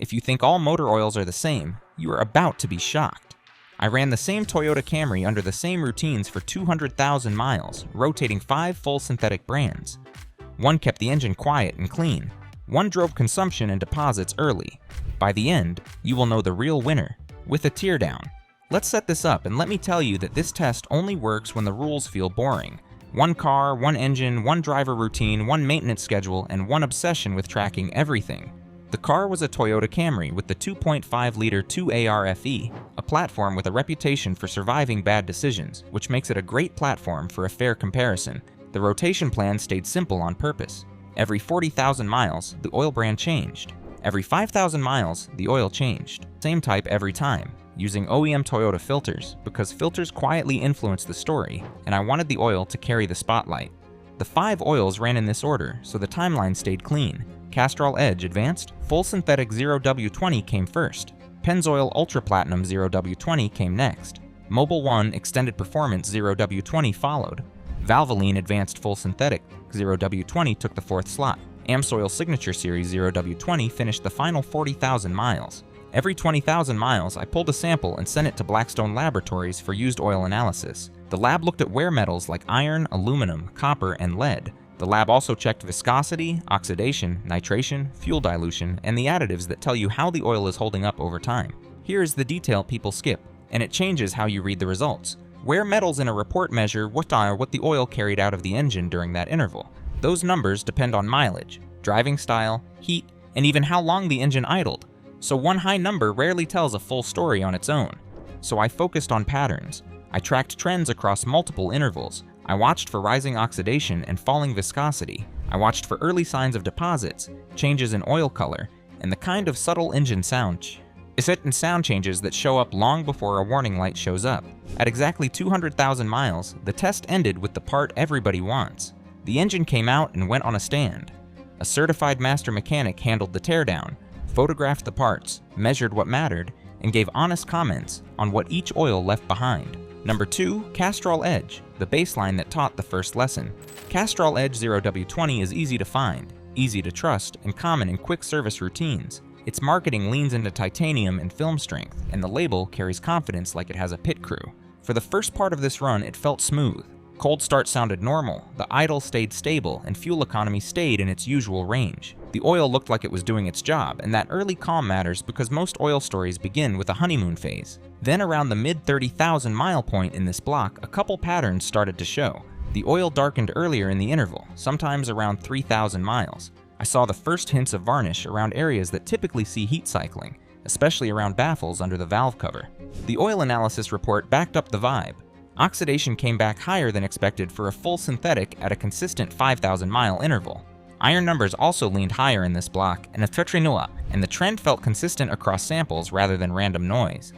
If you think all motor oils are the same, you are about to be shocked. I ran the same Toyota Camry under the same routines for 200,000 miles, rotating 5 full synthetic brands. One kept the engine quiet and clean. One drove consumption and deposits early. By the end, you will know the real winner, with a teardown. Let's set this up and let me tell you that this test only works when the rules feel boring. One car, one engine, one driver routine, one maintenance schedule, and one obsession with tracking everything. The car was a Toyota Camry with the 2.5-liter 2AR-FE, a platform with a reputation for surviving bad decisions, which makes it a great platform for a fair comparison. The rotation plan stayed simple on purpose. Every 40,000 miles, the oil brand changed. Every 5,000 miles, the oil changed. Same type every time, using OEM Toyota filters, because filters quietly influence the story, and I wanted the oil to carry the spotlight. The 5 oils ran in this order, so the timeline stayed clean. Castrol Edge Advanced, Full Synthetic 0W20 came first. Pennzoil Ultra Platinum 0W20 came next. Mobil 1 Extended Performance 0W20 followed. Valvoline Advanced Full Synthetic 0W20 took the 4th slot. Amsoil Signature Series 0W20 finished the final 40,000 miles. Every 20,000 miles, I pulled a sample and sent it to Blackstone Laboratories for used oil analysis. The lab looked at wear metals like iron, aluminum, copper, and lead. The lab also checked viscosity, oxidation, nitration, fuel dilution, and the additives that tell you how the oil is holding up over time. Here is the detail people skip, and it changes how you read the results. Wear metals in a report measure what the oil carried out of the engine during that interval. Those numbers depend on mileage, driving style, heat, and even how long the engine idled. So one high number rarely tells a full story on its own. So I focused on patterns. I tracked trends across multiple intervals. I watched for rising oxidation and falling viscosity. I watched for early signs of deposits, changes in oil color, and the kind of subtle engine sound changes that show up long before a warning light shows up. At exactly 200,000 miles, the test ended with the part everybody wants. The engine came out and went on a stand. A certified master mechanic handled the teardown, photographed the parts, measured what mattered, and gave honest comments on what each oil left behind. Number 2, Castrol Edge, the baseline that taught the first lesson. Castrol Edge 0W20 is easy to find, easy to trust, and common in quick service routines. Its marketing leans into titanium and film strength, and the label carries confidence like it has a pit crew. For the first part of this run, it felt smooth. Cold start sounded normal, the idle stayed stable, and fuel economy stayed in its usual range. The oil looked like it was doing its job, and that early calm matters because most oil stories begin with a honeymoon phase. Then around the mid-30,000 mile point in this block, a couple patterns started to show. The oil darkened earlier in the interval, sometimes around 3,000 miles. I saw the first hints of varnish around areas that typically see heat cycling, especially around baffles under the valve cover. The oil analysis report backed up the vibe. Oxidation came back higher than expected for a full synthetic at a consistent 5,000 mile interval. Iron numbers also leaned higher in this block, and the trend felt consistent across samples rather than random noise.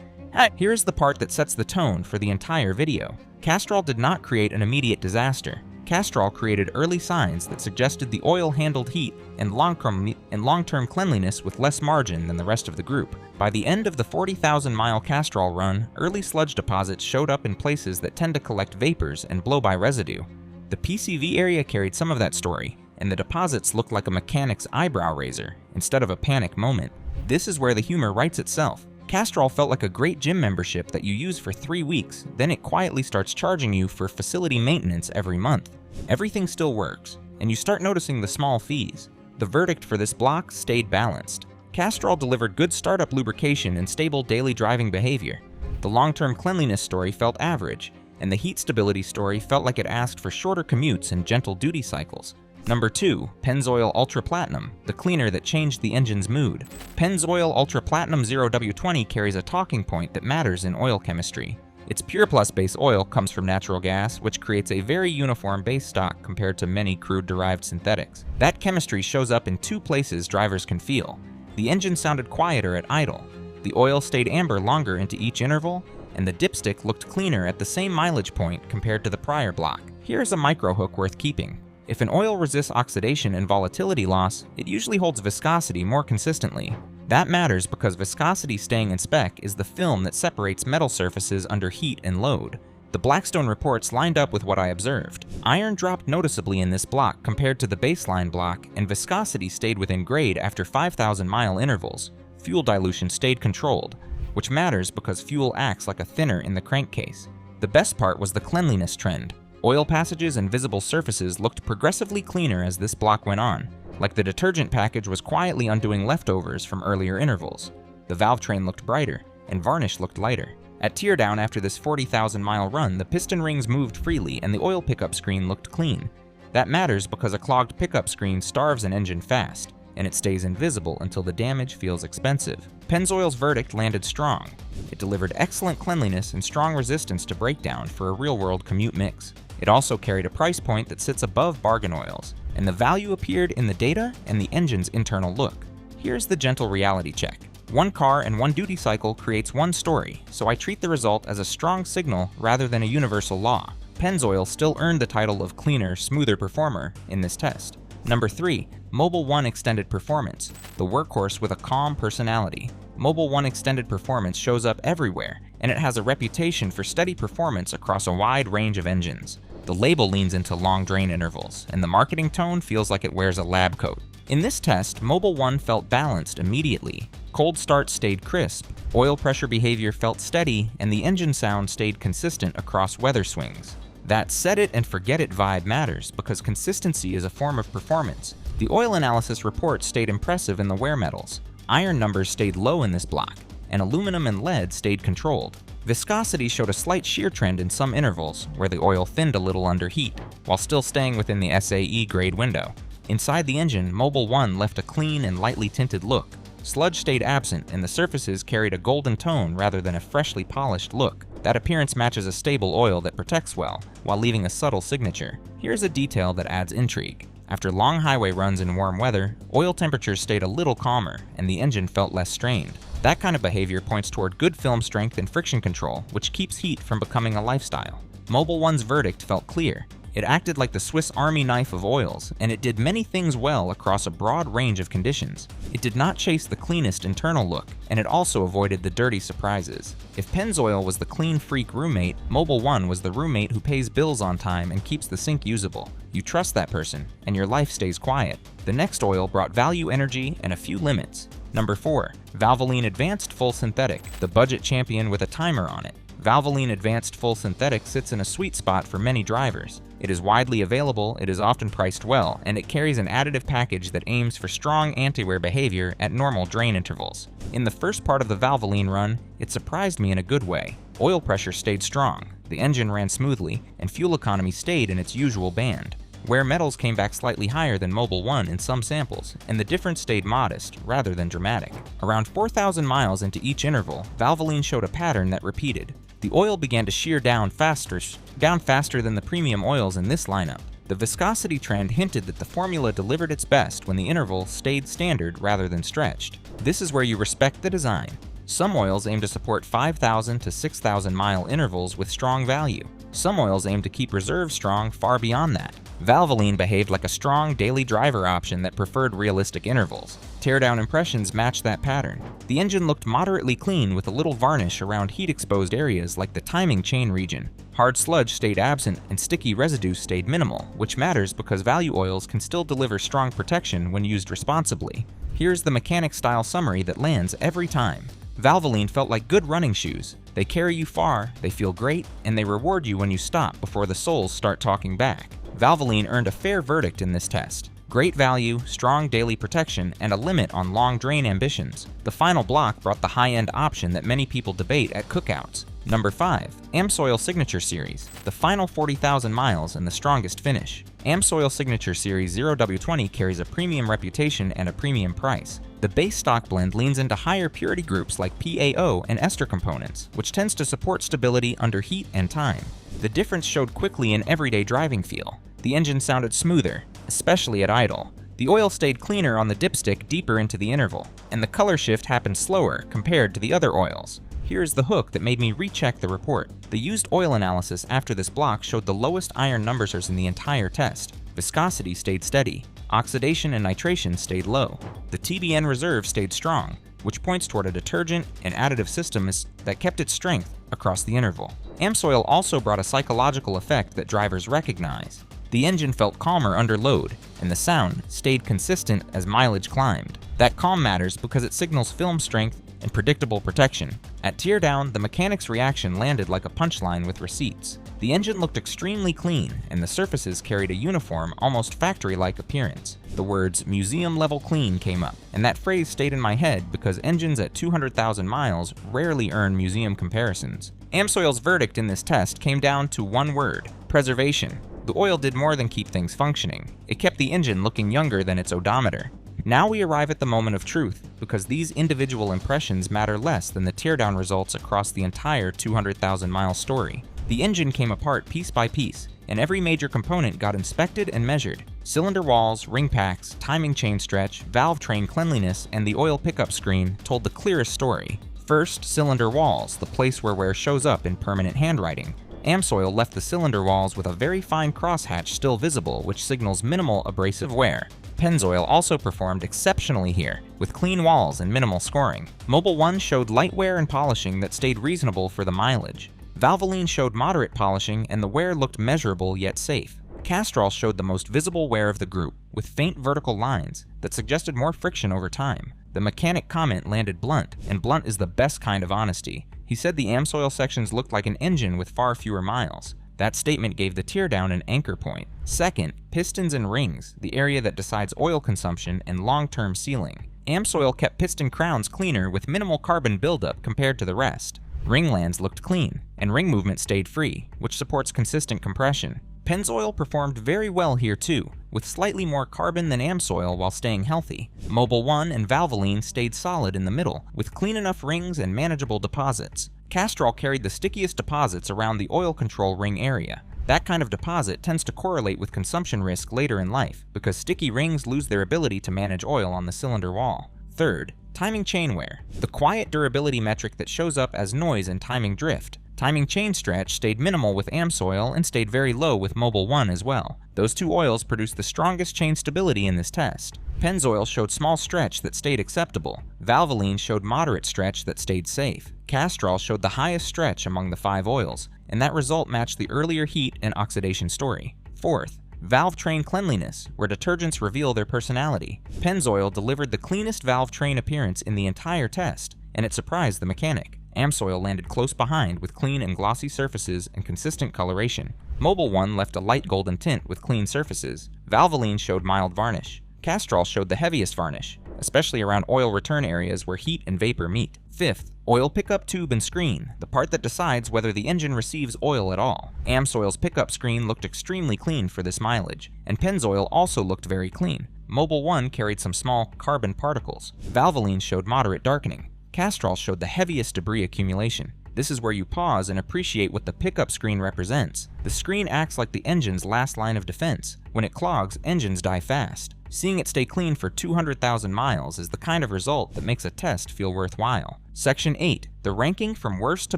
Here is the part that sets the tone for the entire video. Castrol did not create an immediate disaster. Castrol created early signs that suggested the oil handled heat and long-term cleanliness with less margin than the rest of the group. By the end of the 40,000 mile Castrol run, early sludge deposits showed up in places that tend to collect vapors and blow by residue. The PCV area carried some of that story, and the deposits looked like a mechanic's eyebrow raiser instead of a panic moment. This is where the humor writes itself. Castrol felt like a great gym membership that you use for 3 weeks, then it quietly starts charging you for facility maintenance every month. Everything still works, and you start noticing the small fees. The verdict for this block stayed balanced. Castrol delivered good startup lubrication and stable daily driving behavior. The long-term cleanliness story felt average, and the heat stability story felt like it asked for shorter commutes and gentle duty cycles. Number 2, Pennzoil Ultra Platinum, the cleaner that changed the engine's mood. Pennzoil Ultra Platinum 0W20 carries a talking point that matters in oil chemistry. Its Pure Plus base oil comes from natural gas, which creates a very uniform base stock compared to many crude-derived synthetics. That chemistry shows up in 2 places drivers can feel. The engine sounded quieter at idle. The oil stayed amber longer into each interval, and the dipstick looked cleaner at the same mileage point compared to the prior block. Here's a micro hook worth keeping. If an oil resists oxidation and volatility loss, it usually holds viscosity more consistently. That matters because viscosity staying in spec is the film that separates metal surfaces under heat and load. The Blackstone reports lined up with what I observed. Iron dropped noticeably in this block compared to the baseline block, and viscosity stayed within grade after 5,000 mile intervals. fuel dilution stayed controlled, which matters because fuel acts like a thinner in the crankcase. The best part was the cleanliness trend. Oil passages and visible surfaces looked progressively cleaner as this block went on, like the detergent package was quietly undoing leftovers from earlier intervals. The valve train looked brighter, and varnish looked lighter. At teardown after this 40,000-mile run, the piston rings moved freely and the oil pickup screen looked clean. That matters because a clogged pickup screen starves an engine fast, and it stays invisible until the damage feels expensive. Pennzoil's verdict landed strong. It delivered excellent cleanliness and strong resistance to breakdown for a real-world commute mix. It also carried a price point that sits above bargain oils, and the value appeared in the data and the engine's internal look. Here's the gentle reality check. One car and one duty cycle creates one story, so I treat the result as a strong signal rather than a universal law. Pennzoil still earned the title of cleaner, smoother performer in this test. Number 3. Mobil 1 Extended Performance, the workhorse with a calm personality. Mobil 1 Extended Performance shows up everywhere, and it has a reputation for steady performance across a wide range of engines. The label leans into long drain intervals, and the marketing tone feels like it wears a lab coat. In this test, Mobil 1 felt balanced immediately. Cold start stayed crisp, oil pressure behavior felt steady, and the engine sound stayed consistent across weather swings. That set it and forget it vibe matters because consistency is a form of performance. The oil analysis report stayed impressive in the wear metals. Iron numbers stayed low in this block, and aluminum and lead stayed controlled. Viscosity showed a slight shear trend in some intervals, where the oil thinned a little under heat, while still staying within the SAE grade window. Inside the engine, Mobil 1 left a clean and lightly tinted look. Sludge stayed absent, and the surfaces carried a golden tone rather than a freshly polished look. That appearance matches a stable oil that protects well, while leaving a subtle signature. Here's a detail that adds intrigue. After long highway runs in warm weather, oil temperatures stayed a little calmer, and the engine felt less strained. That kind of behavior points toward good film strength and friction control, which keeps heat from becoming a lifestyle. Mobil 1's verdict felt clear. It acted like the Swiss Army knife of oils, and it did many things well across a broad range of conditions. It did not chase the cleanest internal look, and it also avoided the dirty surprises. If Pennzoil was the clean freak roommate, Mobil 1 was the roommate who pays bills on time and keeps the sink usable. You trust that person, and your life stays quiet. The next oil brought value, energy, and a few limits. Number 4. Valvoline Advanced Full Synthetic, the budget champion with a timer on it. Valvoline Advanced Full Synthetic sits in a sweet spot for many drivers. It is widely available, it is often priced well, and it carries an additive package that aims for strong anti-wear behavior at normal drain intervals. In the first part of the Valvoline run, it surprised me in a good way. Oil pressure stayed strong, the engine ran smoothly, and fuel economy stayed in its usual band. Wear metals came back slightly higher than Mobil 1 in some samples, and the difference stayed modest rather than dramatic. Around 4,000 miles into each interval, Valvoline showed a pattern that repeated. The oil began to shear down faster than the premium oils in this lineup. The viscosity trend hinted that the formula delivered its best when the interval stayed standard rather than stretched. This is where you respect the design. Some oils aim to support 5,000 to 6,000 mile intervals with strong value. Some oils aim to keep reserves strong far beyond that. Valvoline behaved like a strong daily driver option that preferred realistic intervals. Teardown impressions matched that pattern. The engine looked moderately clean with a little varnish around heat-exposed areas like the timing chain region. Hard sludge stayed absent and sticky residue stayed minimal, which matters because value oils can still deliver strong protection when used responsibly. Here's the mechanic-style summary that lands every time. Valvoline felt like good running shoes. They carry you far, they feel great, and they reward you when you stop before the soles start talking back. Valvoline earned a fair verdict in this test. Great value, strong daily protection, and a limit on long drain ambitions. The final block brought the high-end option that many people debate at cookouts. Number 5. Amsoil Signature Series, the final 40,000 miles and the strongest finish. Amsoil Signature Series 0W20 carries a premium reputation and a premium price. The base stock blend leans into higher purity groups like PAO and ester components, which tends to support stability under heat and time. The difference showed quickly in everyday driving feel. The engine sounded smoother, especially at idle. The oil stayed cleaner on the dipstick deeper into the interval, and the color shift happened slower compared to the other oils. Here's the hook that made me recheck the report. The used oil analysis after this block showed the lowest iron numbers in the entire test. Viscosity stayed steady. Oxidation and nitration stayed low. The TBN reserve stayed strong, which points toward a detergent and additive system that kept its strength across the interval. Amsoil also brought a psychological effect that drivers recognize. The engine felt calmer under load, and the sound stayed consistent as mileage climbed. That calm matters because it signals film strength and predictable protection. At teardown, the mechanic's reaction landed like a punchline with receipts. The engine looked extremely clean, and the surfaces carried a uniform, almost factory-like appearance. The words "museum-level clean" came up, and that phrase stayed in my head because engines at 200,000 miles rarely earn museum comparisons. Amsoil's verdict in this test came down to one word: preservation. The oil did more than keep things functioning. It kept the engine looking younger than its odometer. Now we arrive at the moment of truth, because these individual impressions matter less than the teardown results across the entire 200,000-mile story. The engine came apart piece by piece, and every major component got inspected and measured. Cylinder walls, ring packs, timing chain stretch, valve train cleanliness, and the oil pickup screen told the clearest story. First, cylinder walls, the place where wear shows up in permanent handwriting. Amsoil left the cylinder walls with a very fine crosshatch still visible, which signals minimal abrasive wear. Pennzoil also performed exceptionally here, with clean walls and minimal scoring. Mobil 1 showed light wear and polishing that stayed reasonable for the mileage. Valvoline showed moderate polishing, and the wear looked measurable yet safe. Castrol showed the most visible wear of the group, with faint vertical lines that suggested more friction over time. The mechanic comment landed blunt, and blunt is the best kind of honesty. He said the Amsoil sections looked like an engine with far fewer miles. That statement gave the teardown an anchor point. Second, pistons and rings, the area that decides oil consumption and long-term sealing. Amsoil kept piston crowns cleaner with minimal carbon buildup compared to the rest. Ring lands looked clean, and ring movement stayed free, which supports consistent compression. Pennzoil performed very well here too, with slightly more carbon than Amsoil while staying healthy. Mobil 1 and Valvoline stayed solid in the middle, with clean enough rings and manageable deposits. Castrol carried the stickiest deposits around the oil control ring area. That kind of deposit tends to correlate with consumption risk later in life, because sticky rings lose their ability to manage oil on the cylinder wall. Third, timing chain wear, the quiet durability metric that shows up as noise and timing drift. Timing chain stretch stayed minimal with Amsoil and stayed very low with Mobil 1 as well. Those two oils produced the strongest chain stability in this test. Pennzoil showed small stretch that stayed acceptable. Valvoline showed moderate stretch that stayed safe. Castrol showed the highest stretch among the 5 oils, and that result matched the earlier heat and oxidation story. Fourth, valve train cleanliness, where detergents reveal their personality. Pennzoil delivered the cleanest valve train appearance in the entire test, and it surprised the mechanic. Amsoil landed close behind with clean and glossy surfaces and consistent coloration. Mobil 1 left a light golden tint with clean surfaces. Valvoline showed mild varnish. Castrol showed the heaviest varnish, especially around oil return areas where heat and vapor meet. Fifth, oil pickup tube and screen, the part that decides whether the engine receives oil at all. Amsoil's pickup screen looked extremely clean for this mileage, and Pennzoil also looked very clean. Mobil 1 carried some small carbon particles. Valvoline showed moderate darkening. Castrol showed the heaviest debris accumulation. This is where you pause and appreciate what the pickup screen represents. The screen acts like the engine's last line of defense. When it clogs, engines die fast. Seeing it stay clean for 200,000 miles is the kind of result that makes a test feel worthwhile. Section 8, the ranking from worst to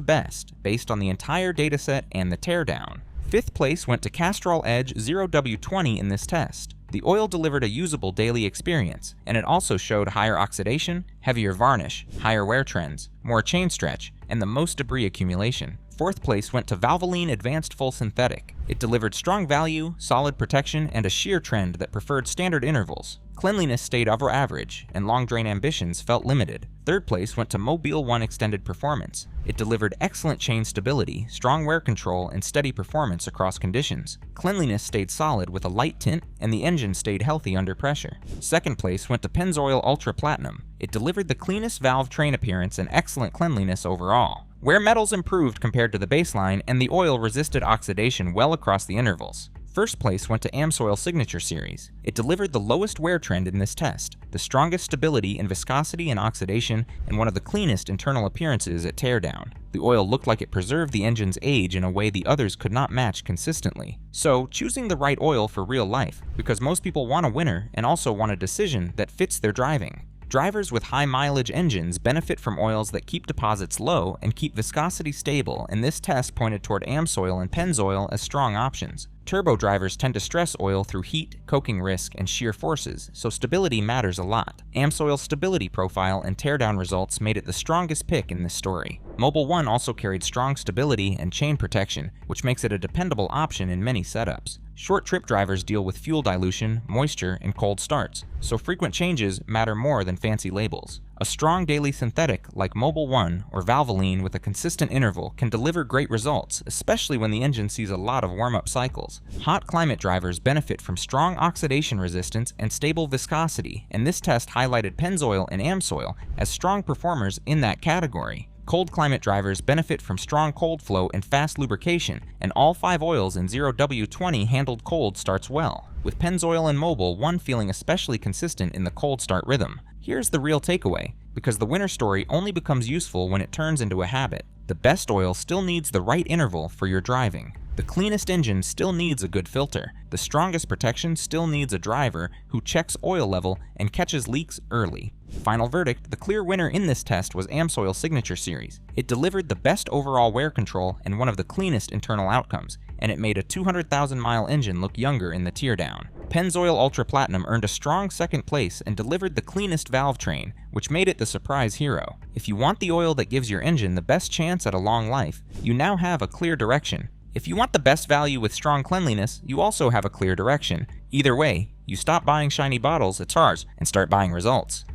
best, based on the entire dataset and the teardown. Fifth place went to Castrol Edge 0W20 in this test. The oil delivered a usable daily experience, and it also showed higher oxidation, heavier varnish, higher wear trends, more chain stretch, and the most debris accumulation. Fourth place went to Valvoline Advanced Full Synthetic. It delivered strong value, solid protection, and a shear trend that preferred standard intervals. Cleanliness stayed over average, and long drain ambitions felt limited. Third place went to Mobil 1 Extended Performance. It delivered excellent chain stability, strong wear control, and steady performance across conditions. Cleanliness stayed solid with a light tint, and the engine stayed healthy under pressure. Second place went to Pennzoil Ultra Platinum. It delivered the cleanest valve train appearance and excellent cleanliness overall. Wear metals improved compared to the baseline, and the oil resisted oxidation well across the intervals. First place went to Amsoil Signature Series. It delivered the lowest wear trend in this test, the strongest stability in viscosity and oxidation, and one of the cleanest internal appearances at teardown. The oil looked like it preserved the engine's age in a way the others could not match consistently. So, choosing the right oil for real life, because most people want a winner and also want a decision that fits their driving. Drivers with high mileage engines benefit from oils that keep deposits low and keep viscosity stable, and this test pointed toward Amsoil and Pennzoil as strong options. Turbo drivers tend to stress oil through heat, coking risk, and shear forces, so stability matters a lot. Amsoil's stability profile and teardown results made it the strongest pick in this story. Mobil 1 also carried strong stability and chain protection, which makes it a dependable option in many setups. Short trip drivers deal with fuel dilution, moisture, and cold starts, so frequent changes matter more than fancy labels. A strong daily synthetic like Mobil 1 or Valvoline with a consistent interval can deliver great results, especially when the engine sees a lot of warm-up cycles. Hot climate drivers benefit from strong oxidation resistance and stable viscosity, and this test highlighted Pennzoil and Amsoil as strong performers in that category. Cold climate drivers benefit from strong cold flow and fast lubrication, and all 5 oils in 0W20 handled cold starts well, with Pennzoil and Mobil 1 feeling especially consistent in the cold start rhythm. Here's the real takeaway, because the winner story only becomes useful when it turns into a habit. The best oil still needs the right interval for your driving. The cleanest engine still needs a good filter. The strongest protection still needs a driver who checks oil level and catches leaks early. Final verdict, the clear winner in this test was Amsoil Signature Series. It delivered the best overall wear control and one of the cleanest internal outcomes, and it made a 200,000-mile engine look younger in the teardown. Pennzoil Ultra Platinum earned a strong second place and delivered the cleanest valve train, which made it the surprise hero. If you want the oil that gives your engine the best chance at a long life, you now have a clear direction. If you want the best value with strong cleanliness, you also have a clear direction. Either way, you stop buying shiny bottles at SARS and start buying results.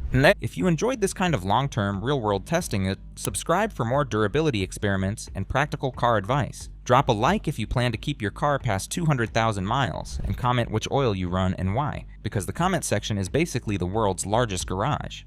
If you enjoyed this kind of long-term, real-world testing, subscribe for more durability experiments and practical car advice. Drop a like if you plan to keep your car past 200,000 miles, and comment which oil you run and why, because the comment section is basically the world's largest garage.